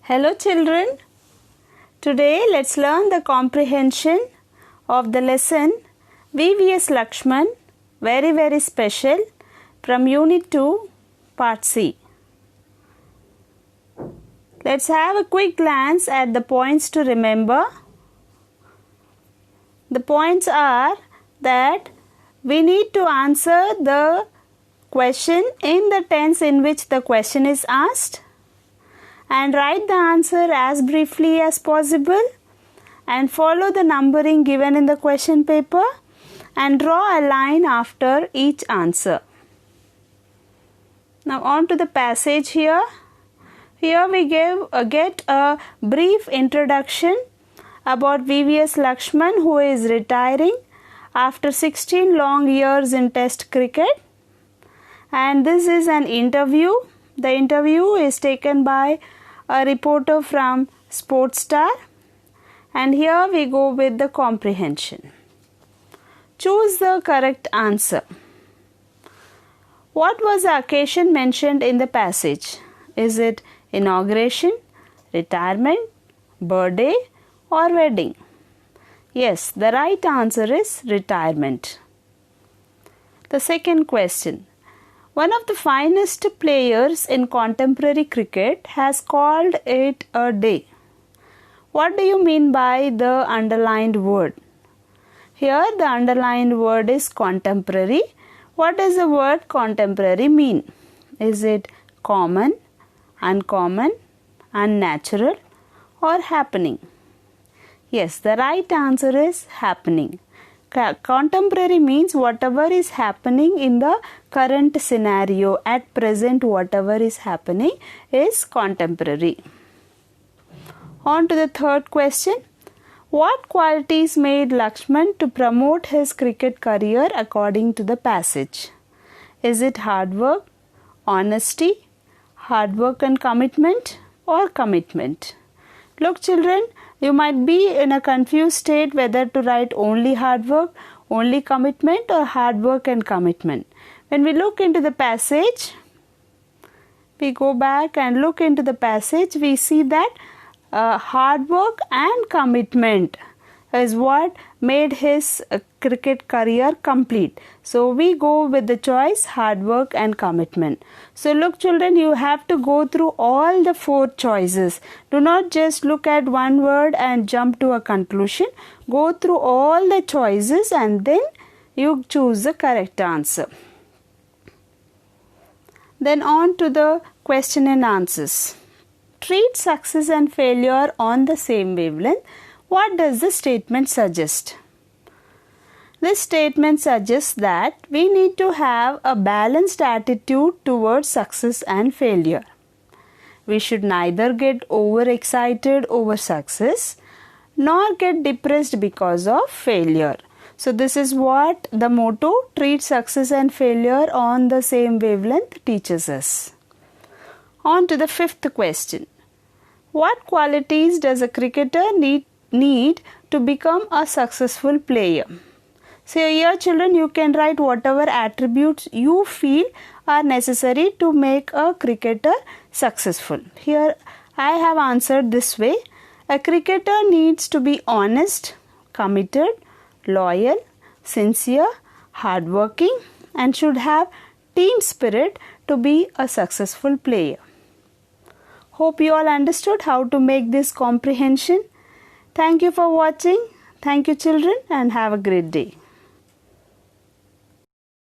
Hello children. Today let's learn the comprehension of the lesson VVS Lakshman, very special, from Unit 2, Part C. Let's have a quick glance at the points to remember. The points are that we need to answer the question in the tense in which the question is asked, and write the answer as briefly as possible, and follow the numbering given in the question paper, and draw a line after each answer. Now on to the passage here. Here we get a brief introduction about VVS Lakshman, who is retiring after 16 long years in Test cricket, and this is an interview. The interview is taken by a reporter from Sportstar, and here we go with the comprehension. Choose the correct answer. What was the occasion mentioned in the passage? Is it inauguration, retirement, birthday, or wedding? Yes, the right answer is retirement. The second question. One of the finest players in contemporary cricket has called it a day. What do you mean by the underlined word? Here the underlined word is contemporary. What does the word contemporary mean? Is it common, uncommon, unnatural, or happening? Yes, the right answer is happening. Contemporary means whatever is happening in the current scenario. At present, whatever is happening is contemporary. On to the third question. What qualities made Lakshman to promote his cricket career according to the passage? Is it hard work, honesty, hard work and commitment, or commitment? Look children, you might be in a confused state whether to write only hard work, only commitment, or hard work and commitment. When we look into the passage, we go back and look into the passage, we see that hard work and commitment is what made his cricket career complete. So we go with the choice hard work and commitment. So look children, you have to go through all the 4 choices. Do not just look at one word and jump to a conclusion. Go through all the choices and then you choose the correct answer. Then on to the question and answers. Treat success and failure on the same wavelength. What does the statement suggest? This statement suggests that we need to have a balanced attitude towards success and failure. We should neither get overexcited over success nor get depressed because of failure. So this is what the motto, treat success and failure on the same wavelength, teaches us. On to the 5th question. What qualities does a cricketer need to become a successful player? So here children, you can write whatever attributes you feel are necessary to make a cricketer successful. Here I have answered this way. A cricketer needs to be honest, committed, loyal, sincere, hardworking, and should have team spirit to be a successful player. Hope you all understood how to make this comprehension. Thank you for watching. Thank you children, and have a great day.